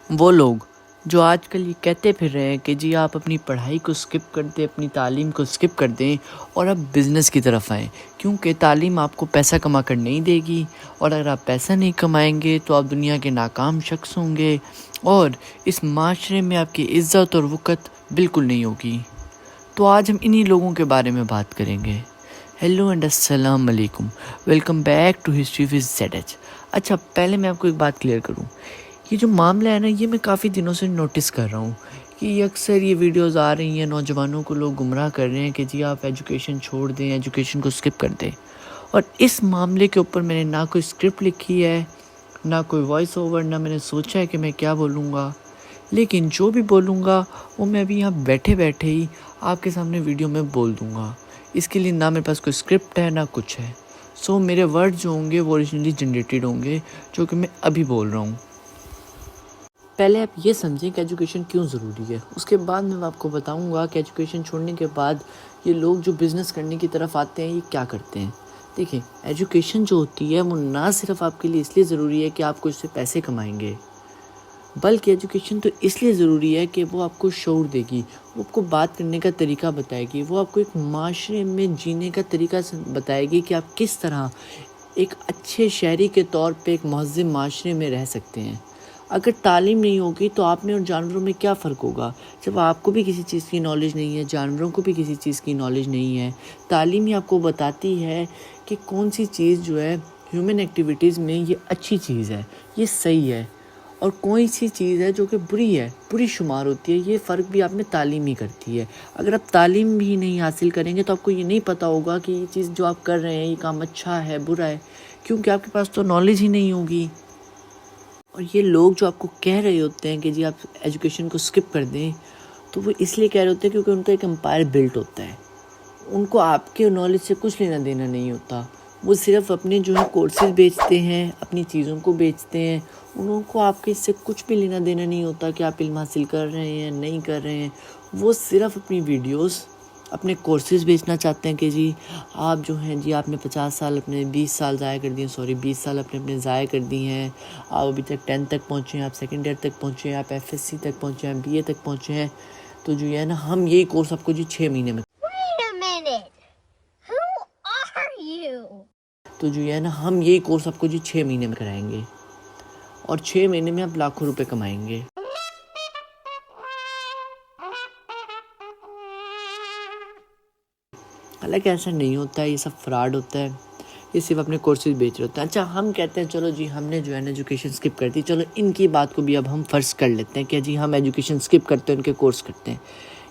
وہ لوگ جو آج کل یہ کہتے پھر رہے ہیں کہ جی آپ اپنی پڑھائی کو سکپ کر دیں، اپنی تعلیم کو سکپ کر دیں اور اب بزنس کی طرف آئیں، کیونکہ تعلیم آپ کو پیسہ کما کر نہیں دے گی، اور اگر آپ پیسہ نہیں کمائیں گے تو آپ دنیا کے ناکام شخص ہوں گے اور اس معاشرے میں آپ کی عزت اور وقت بالکل نہیں ہوگی۔ تو آج ہم انہی لوگوں کے بارے میں بات کریں گے۔ ہیلو اینڈ السلام علیکم، welcome back to history with ZH۔ اچھا، پہلے میں آپ کو ایک بات کلیئر کروں، یہ جو معاملہ ہے نا، یہ میں کافی دنوں سے نوٹس کر رہا ہوں کہ یہ اکثر یہ ویڈیوز آ رہی ہیں، نوجوانوں کو لوگ گمراہ کر رہے ہیں کہ جی آپ ایجوکیشن چھوڑ دیں، ایجوکیشن کو سکپ کر دیں، اور اس معاملے کے اوپر میں نے نہ کوئی اسکرپٹ لکھی ہے، نہ کوئی وائس اوور، نہ میں نے سوچا ہے کہ میں کیا بولوں گا، لیکن جو بھی بولوں گا وہ میں ابھی یہاں بیٹھے بیٹھے ہی آپ کے سامنے ویڈیو میں بول دوں گا۔ اس کے لیے نہ میرے پاس کوئی اسکرپٹ ہے نہ کچھ ہے، سو میرے ورڈ جو ہوں گے وہ اوریجنلی جنریٹڈ ہوں گے، جو کہ میں ابھی بول رہا ہوں۔ پہلے آپ یہ سمجھیں کہ ایجوکیشن کیوں ضروری ہے، اس کے بعد میں آپ کو بتاؤں گا کہ ایجوکیشن چھوڑنے کے بعد یہ لوگ جو بزنس کرنے کی طرف آتے ہیں یہ کیا کرتے ہیں۔ دیکھیں، ایجوکیشن جو ہوتی ہے وہ نہ صرف آپ کے لیے اس لیے ضروری ہے کہ آپ کو اس سے پیسے کمائیں گے، بلکہ ایجوکیشن تو اس لیے ضروری ہے کہ وہ آپ کو شعور دے گی، وہ آپ کو بات کرنے کا طریقہ بتائے گی، وہ آپ کو ایک معاشرے میں جینے کا طریقہ بتائے گی کہ آپ کس طرح ایک اچھے شہری کے طور پہ ایک مہذب معاشرے میں رہ سکتے ہیں۔ اگر تعلیم نہیں ہوگی تو آپ میں اور جانوروں میں کیا فرق ہوگا؟ جب آپ کو بھی کسی چیز کی نالج نہیں ہے، جانوروں کو بھی کسی چیز کی نالج نہیں ہے، تعلیم ہی آپ کو بتاتی ہے کہ کون سی چیز جو ہے ہیومن ایکٹیویٹیز میں یہ اچھی چیز ہے، یہ صحیح ہے، اور کوئی سی چیز ہے جو کہ بری ہے، بری شمار ہوتی ہے۔ یہ فرق بھی آپ میں تعلیم ہی کرتی ہے۔ اگر آپ تعلیم بھی نہیں حاصل کریں گے تو آپ کو یہ نہیں پتہ ہوگا کہ یہ چیز جو آپ کر رہے ہیں یہ کام اچھا ہے برا ہے، کیونکہ آپ کے پاس تو نالج ہی نہیں ہوگی۔ اور یہ لوگ جو آپ کو کہہ رہے ہوتے ہیں کہ جی آپ ایجوکیشن کو سکپ کر دیں، تو وہ اس لیے کہہ رہے ہوتے ہیں کیونکہ ان کا ایک امپائر بلٹ ہوتا ہے، ان کو آپ کے نالج سے کچھ لینا دینا نہیں ہوتا۔ وہ صرف اپنے جو ہے کورسز بیچتے ہیں، اپنی چیزوں کو بیچتے ہیں، انہوں کو آپ کے اس سے کچھ بھی لینا دینا نہیں ہوتا کہ آپ علم حاصل کر رہے ہیں نہیں کر رہے ہیں۔ وہ صرف اپنی ویڈیوز، اپنے کورسز بیچنا چاہتے ہیں کہ جی آپ جو ہیں جی آپ نے 50 سال اپنے 20 سال ضائع کر دیے، 20 سال اپنے ضائع کر دی ہیں، آپ ابھی تک 10 تک پہنچے ہیں، آپ سیکنڈ ایئر تک پہنچے ہیں، آپ FSC تک پہنچے ہیں، BA تک پہنچے ہیں، تو جو ہے نا ہم یہی کورس آپ کو جی 6 مہینے میں ہم یہی کورس آپ کو جی 6 مہینے میں کرائیں گے، اور 6 مہینے میں آپ لاکھوں روپے کمائیں گے۔ حالانکہ ایسا نہیں ہوتا ہے، یہ سب فراڈ ہوتا ہے، یہ صرف اپنے کورسز بیچ رہے ہوتے ہیں۔ اچھا، ہم کہتے ہیں چلو جی ہم نے جو ہے نا ایجوکیشن سکپ کر دی، چلو ان کی بات کو بھی اب ہم فرض کر لیتے ہیں کہ جی ہم ایجوکیشن سکپ کرتے ہیں، ان کے کورس کرتے ہیں،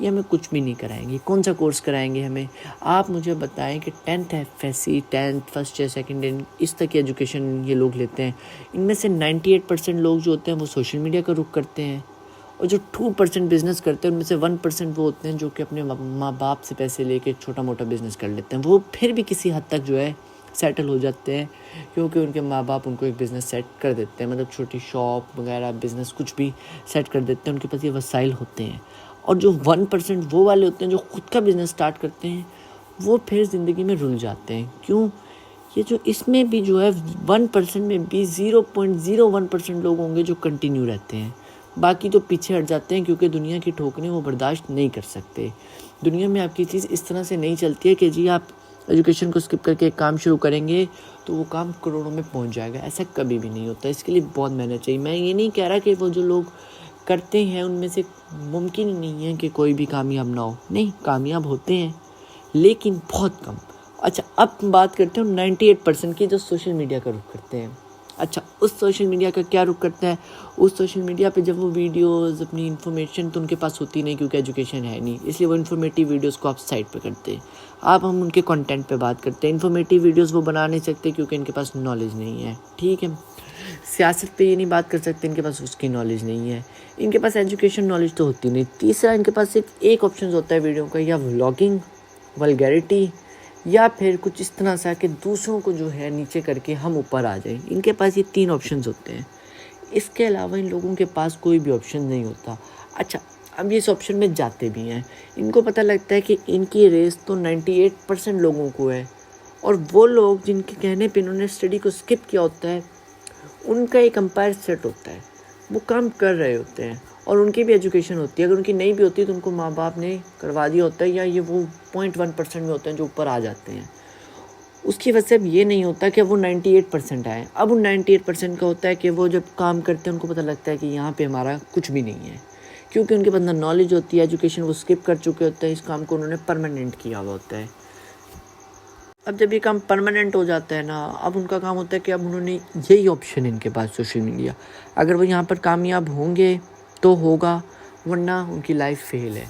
یہ ہمیں کچھ بھی نہیں کرائیں گے۔ کون سا کورس کرائیں گے ہمیں؟ آپ مجھے بتائیں کہ 10th FSC، 10th فرسٹ یا سیکنڈ ایئر، اس تک کی ایجوکیشن یہ لوگ لیتے ہیں، ان میں سے 98% لوگ جو ہوتے ہیں وہ سوشل میڈیا کا رخ کرتے ہیں، اور جو 2% بزنس کرتے ہیں ان میں سے 1% وہ ہوتے ہیں جو کہ اپنے ماں باپ سے پیسے لے کے چھوٹا موٹا بزنس کر لیتے ہیں۔ وہ پھر بھی کسی حد تک جو ہے سیٹل ہو جاتے ہیں، کیونکہ ان کے ماں باپ ان کو ایک بزنس سیٹ کر دیتے ہیں، مطلب چھوٹی شاپ وغیرہ بزنس کچھ بھی سیٹ کر دیتے ہیں، ان کے پاس یہ وسائل ہوتے ہیں۔ اور جو 1% وہ والے ہوتے ہیں جو خود کا بزنس سٹارٹ کرتے ہیں، وہ پھر زندگی میں رل جاتے ہیں۔ کیوں؟ یہ جو اس میں بھی جو ہے 1% میں بھی 0.01% لوگ ہوں گے جو کنٹینیو رہتے ہیں، باقی تو پیچھے ہٹ جاتے ہیں، کیونکہ دنیا کی ٹھوکریں وہ برداشت نہیں کر سکتے۔ دنیا میں آپ کی چیز اس طرح سے نہیں چلتی ہے کہ جی آپ ایجوکیشن کو سکپ کر کے ایک کام شروع کریں گے تو وہ کام کروڑوں میں پہنچ جائے گا، ایسا کبھی بھی نہیں ہوتا۔ اس کے لیے بہت محنت چاہیے۔ میں یہ نہیں کہہ رہا کہ وہ جو لوگ کرتے ہیں ان میں سے ممکن ہی نہیں ہے کہ کوئی بھی کامیاب نہ ہو، نہیں، کامیاب ہوتے ہیں لیکن بہت کم۔ اچھا، اب بات کرتے ہیں 98% کی جو سوشل میڈیا کا رخ کرتے ہیں۔ اچھا، اس سوشل میڈیا کا کیا رخ کرتا ہے؟ اس سوشل میڈیا پہ جب وہ ویڈیوز اپنی انفارمیشن تو ان کے پاس ہوتی نہیں، کیونکہ ایجوکیشن ہے نہیں، اس لیے وہ انفارمیٹیو ویڈیوز کو آپ سائڈ پہ کرتے ہیں۔ آپ ہم ان کے کنٹینٹ پہ بات کرتے ہیں۔ انفارمیٹیو ویڈیوز وہ بنا نہیں سکتے کیونکہ ان کے پاس نالج نہیں ہے، ٹھیک ہے۔ سیاست پہ یہ نہیں بات کر سکتے، ان کے پاس اس کی نالج نہیں ہے۔ ان کے پاس ایجوکیشن نالج تو ہوتی نہیں۔ تیسرا، ان کے پاس صرف ایک آپشن ہوتا ہے ویڈیو کا، یا ولاگنگ، ولگیرٹی، یا پھر کچھ اس طرح سا کہ دوسروں کو جو ہے نیچے کر کے ہم اوپر آ جائیں۔ ان کے پاس یہ 3 آپشنز ہوتے ہیں، اس کے علاوہ ان لوگوں کے پاس کوئی بھی آپشن نہیں ہوتا۔ اچھا، اب یہ اس آپشن میں جاتے بھی ہیں، ان کو پتہ لگتا ہے کہ ان کی ریس تو 98% لوگوں کو ہے، اور وہ لوگ جن کے کہنے پہ انہوں نے اسٹڈی کو سکپ کیا ہوتا ہے، ان کا ایک امپائر سیٹ ہوتا ہے۔ وہ کام کر رہے ہوتے ہیں اور ان کی بھی ایجوکیشن ہوتی ہے. اگر ان کی نہیں بھی ہوتی تو ان کو ماں باپ نے کروا دیا ہوتا ہے, یا یہ وہ 0.1% میں ہوتے ہیں جو اوپر آ جاتے ہیں. اس کی وجہ سے اب یہ نہیں ہوتا کہ اب وہ 98% آئے. اب ان 98% کا ہوتا ہے کہ وہ جب کام کرتے ہیں ان کو پتہ لگتا ہے کہ یہاں پہ ہمارا کچھ بھی نہیں ہے, کیونکہ ان کے اندر نالج ہوتی ہے, ایجوکیشن وہ اسکپ کر چکے ہوتے ہیں, اس کام کو انہوں نے پرماننٹ کیا ہوا ہوتا ہے. اب جب یہ کام پرماننٹ ہو جاتا ہے نا, اب ان کا کام ہوتا ہے کہ اب انہوں نے یہی آپشن ان کے پاس سوشل میڈیا, اگر وہ یہاں پر کامیاب ہوں گے تو ہوگا, ورنہ ان کی لائف فیل ہے.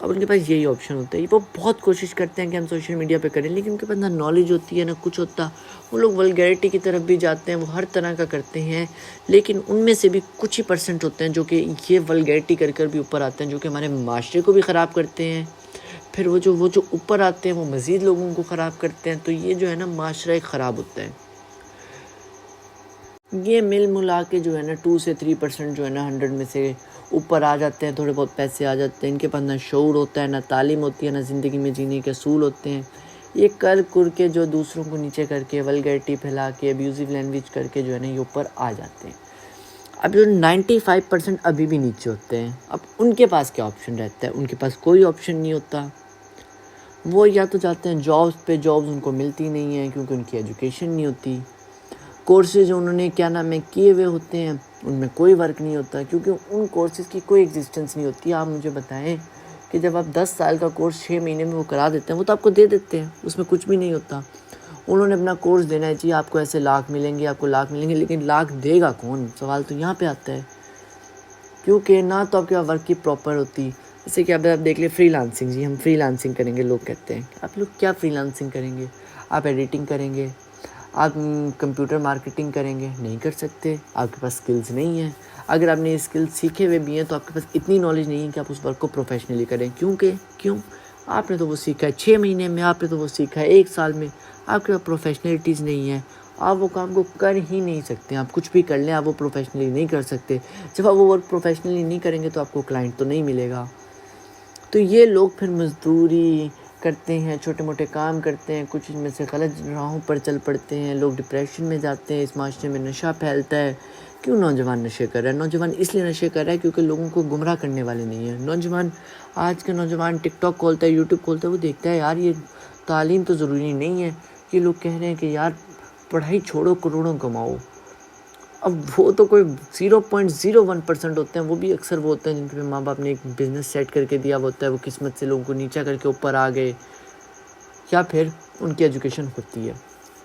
اب ان کے پاس یہی آپشن ہوتا ہے. وہ بہت کوشش کرتے ہیں کہ ہم سوشل میڈیا پہ کریں, لیکن ان کے پاس نہ نالج ہوتی ہے نہ کچھ ہوتا. وہ لوگ ولگیرٹی کی طرف بھی جاتے ہیں, وہ ہر طرح کا کرتے ہیں, لیکن ان میں سے بھی کچھ ہی پرسنٹ ہوتے ہیں جو کہ یہ ولگیرٹی کر کر بھی اوپر آتے ہیں, جو کہ ہمارے معاشرے کو بھی خراب کرتے ہیں. پھر وہ جو اوپر آتے ہیں وہ مزید لوگوں کو خراب کرتے ہیں. تو یہ جو ہے نا معاشرہ ایک خراب ہوتا ہے. یہ مل ملا کے جو ہے نا 2 سے 3% جو ہے نا 100 میں سے اوپر آ جاتے ہیں, تھوڑے بہت پیسے آ جاتے ہیں. ان کے پاس نہ شعور ہوتا ہے, نہ تعلیم ہوتی ہے, نہ زندگی میں جینے کے اصول ہوتے ہیں. یہ کر کے جو دوسروں کو نیچے کر کے ولگیرٹی پھیلا کے ابیوزو لینگویج کر کے جو ہے نا یہ اوپر آ جاتے ہیں. اب جو 95% ابھی بھی نیچے ہوتے ہیں, اب ان کے پاس کیا آپشن رہتا ہے؟ ان کے پاس کوئی آپشن نہیں ہوتا. وہ یا تو جاتے ہیں جابس پہ, جابس ان کو ملتی نہیں ہیں کیونکہ ان کی ایجوکیشن نہیں ہوتی. کورسز جو انہوں نے کیے ہوئے ہوتے ہیں ان میں کوئی ورک نہیں ہوتا, کیونکہ ان کورسز کی کوئی ایگزسٹنس نہیں ہوتی. آپ مجھے بتائیں کہ جب آپ 10 سال کا کورس 6 مہینے میں وہ کرا دیتے ہیں, وہ تو آپ کو دے دیتے ہیں, اس میں کچھ بھی نہیں ہوتا. انہوں نے اپنا کورس دینا ہے, جی آپ کو ایسے لاکھ ملیں گے, آپ کو لاکھ ملیں گے, لیکن لاکھ دے گا کون؟ سوال تو یہاں پہ آتا ہے, کیونکہ نہ تو آپ کے ورک کی پراپر ہوتی. جیسے کہ آپ دیکھ لیں فری لانسنگ, جی ہم فری لانسنگ کریں گے. لوگ کہتے ہیں آپ لوگ کیا فری لانسنگ کریں گے؟ آپ ایڈیٹنگ کریں گے, آپ کمپیوٹر مارکیٹنگ کریں گے؟ نہیں کر سکتے, آپ کے پاس سکلز نہیں ہیں. اگر آپ نے اسکلز سیکھے ہوئے بھی ہیں تو آپ کے پاس اتنی نالج نہیں ہے کہ آپ اس ورک کو پروفیشنلی کریں. کیوں؟ آپ نے تو وہ سیکھا ہے 6 مہینے میں, آپ نے تو وہ سیکھا ہے 1 سال میں. آپ کے پاس پروفیشنلٹیز نہیں ہے, آپ وہ کام کو کر ہی نہیں سکتے. آپ کچھ بھی کر لیں, آپ وہ پروفیشنلی نہیں کر سکتے. جب آپ وہ ورک پروفیشنلی نہیں کریں گے تو آپ کو کلائنٹ تو نہیں ملے گا. تو یہ لوگ پھر مزدوری کرتے ہیں, چھوٹے موٹے کام کرتے ہیں, کچھ ان میں سے غلط راہوں پر چل پڑتے ہیں. لوگ ڈپریشن میں جاتے ہیں. اس معاشرے میں نشہ پھیلتا ہے. کیوں نوجوان نشے کر رہا ہے؟ نوجوان اس لیے نشے کر رہا ہے کیونکہ لوگوں کو گمراہ کرنے والے نہیں ہیں. آج کا نوجوان ٹک ٹاک کھولتا ہے, یوٹیوب کھولتا ہے, وہ دیکھتا ہے یار یہ تعلیم تو ضروری نہیں ہے. یہ لوگ کہہ رہے ہیں کہ یار پڑھائی چھوڑو, کروڑوں کماؤ. اب وہ تو کوئی 0.01% ہوتے ہیں, وہ بھی اکثر وہ ہوتے ہیں جن کے ماں باپ نے ایک بزنس سیٹ کر کے دیا ہوتا ہے. وہ قسمت سے لوگوں کو نیچا کر کے اوپر آ گئے, یا پھر ان کی ایجوکیشن ہوتی ہے.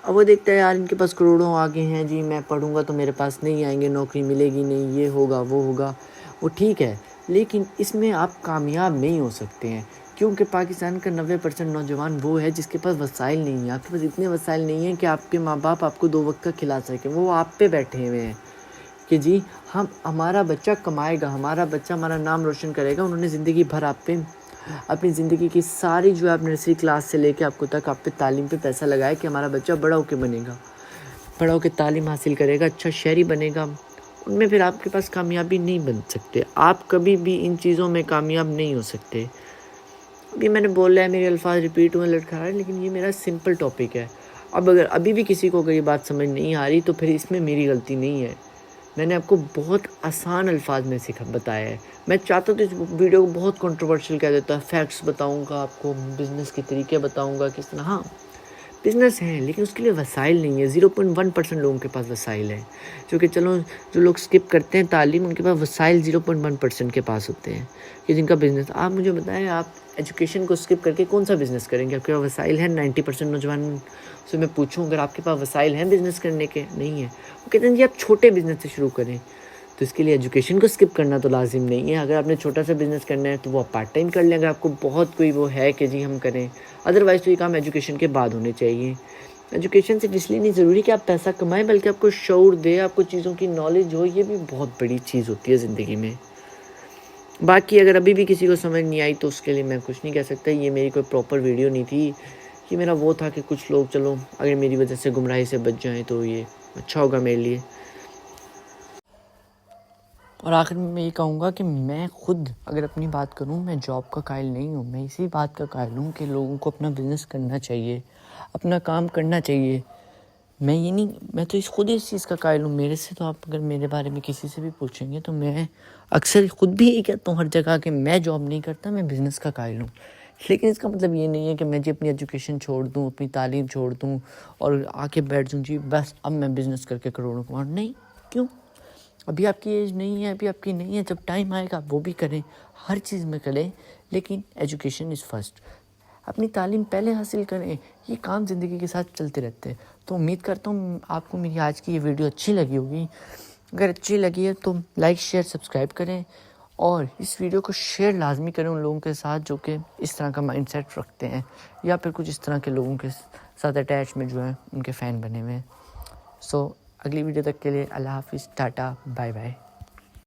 اب وہ دیکھتا ہے یار ان کے پاس کروڑوں آگے ہیں, جی میں پڑھوں گا تو میرے پاس نہیں آئیں گے, نوکری ملے گی نہیں, یہ ہوگا وہ ہوگا. وہ ٹھیک ہے, لیکن اس میں آپ کامیاب نہیں ہو سکتے ہیں, کیونکہ پاکستان کا 90% نوجوان وہ ہے جس کے پاس وسائل نہیں ہیں. آپ کے پاس اتنے وسائل نہیں ہیں کہ آپ کے ماں باپ آپ کو 2 وقت کا کھلا سکیں. وہ آپ پہ بیٹھے ہوئے ہیں کہ جی ہمارا بچہ کمائے گا, ہمارا بچہ ہمارا نام روشن کرے گا. انہوں نے زندگی بھر آپ پہ, اپنی زندگی کی ساری جو آپ نرسری کلاس سے لے کے آپ کو تک آپ پہ تعلیم پہ پیسہ لگایا کہ ہمارا بچہ بڑا ہو کے بنے گا, بڑا ہو کے تعلیم حاصل کرے گا, اچھا شہری بنے گا. ان میں پھر آپ کے پاس کامیابی نہیں بن سکتے. آپ کبھی بھی ان چیزوں میں کامیاب نہیں ہو سکتے. ابھی میں نے بولا ہے, میرے الفاظ ریپیٹ ہوئے لٹکا رہا ہے, لیکن یہ میرا سمپل ٹاپک ہے. اب اگر ابھی بھی کسی کو اگر یہ بات سمجھ نہیں آ رہی تو پھر اس میں میری غلطی نہیں ہے. میں نے آپ کو بہت آسان الفاظ میں بتایا ہے. میں چاہتا تو اس ویڈیو کو بہت کنٹروورشل کہہ دیتا. فیکٹس بتاؤں گا آپ کو, بزنس کے طریقے بتاؤں گا کس طرح. ہاں بزنس ہے, لیکن اس کے لیے وسائل نہیں ہے. 0.1% لوگوں کے پاس وسائل ہیں. کیونکہ چلو جو لوگ سکپ کرتے ہیں تعلیم, ان کے پاس وسائل 0.1% کے پاس ہوتے ہیں کہ جن کا بزنس. آپ مجھے بتائیں, آپ ایجوکیشن کو سکپ کر کے کون سا بزنس کریں گے؟ آپ کے پاس وسائل ہیں. 90% نوجوان سے میں پوچھوں اگر آپ کے پاس وسائل ہیں بزنس کرنے کے, نہیں ہے. وہ کہتے ہیں جی آپ چھوٹے بزنس سے شروع کریں. تو اس کے لیے ایجوکیشن کو سکپ کرنا تو لازم نہیں ہے. اگر آپ نے چھوٹا سا بزنس کرنا ہے تو وہ آپ پارٹ ٹائم کر لیں. اگر آپ کو بہت کوئی وہ ہے کہ جی ہم کریں, ادروائز تو یہ کام ایجوکیشن کے بعد ہونے چاہیے. ایجوکیشن سے اس لیے نہیں ضروری کہ آپ پیسہ کمائیں, بلکہ آپ کو شعور دے, آپ کو چیزوں کی نالج ہو. یہ بھی بہت بڑی چیز ہوتی ہے زندگی میں. باقی اگر ابھی بھی کسی کو سمجھ نہیں آئی تو اس کے لیے میں کچھ نہیں کہہ سکتا. یہ میری کوئی پراپر ویڈیو نہیں تھی. یہ میرا وہ تھا کہ کچھ لوگ چلو اگر میری وجہ سے گمراہی سے بچ جائیں تو یہ اچھا ہوگا میرے لیے. اور آخر میں یہ کہوں گا کہ میں خود اگر اپنی بات کروں, میں جاب کا قائل نہیں ہوں. میں اسی بات کا قائل ہوں کہ لوگوں کو اپنا بزنس کرنا چاہیے, اپنا کام کرنا چاہیے. میں تو خود اس چیز کا قائل ہوں. میرے سے تو آپ اگر میرے بارے میں کسی سے بھی پوچھیں گے تو میں اکثر خود بھی یہی کہتا ہوں ہر جگہ کہ میں جاب نہیں کرتا, میں بزنس کا قائل ہوں. لیکن اس کا مطلب یہ نہیں ہے کہ میں اپنی ایجوکیشن چھوڑ دوں, اپنی تعلیم چھوڑ دوں اور آ کے بیٹھ جوں جی بس اب میں بزنس کر کے کروڑوں کماؤں. نہیں, کیوں؟ ابھی آپ کی ایج نہیں ہے, ابھی آپ کی نہیں ہے, جب ٹائم آئے گا وہ بھی کریں, ہر چیز میں کریں, لیکن ایجوکیشن از فرسٹ. اپنی تعلیم پہلے حاصل کریں. یہ کام زندگی کے ساتھ چلتے رہتے ہیں. تو امید کرتا ہوں آپ کو میری آج کی یہ ویڈیو اچھی لگی ہوگی. اگر اچھی لگی ہے تو لائک شیئر سبسکرائب کریں اور اس ویڈیو کو شیئر لازمی کریں ان لوگوں کے ساتھ جو کہ اس طرح کا مائنڈ سیٹ رکھتے ہیں یا پھر کچھ اس طرح کے لوگوں کے ساتھ اٹیچ میں جو ہیں ان کے فین بنے ہوئے ہیں. سو اگلی ویڈیو تک کے لیے اللہ حافظ, ٹاٹا, بائے بائے.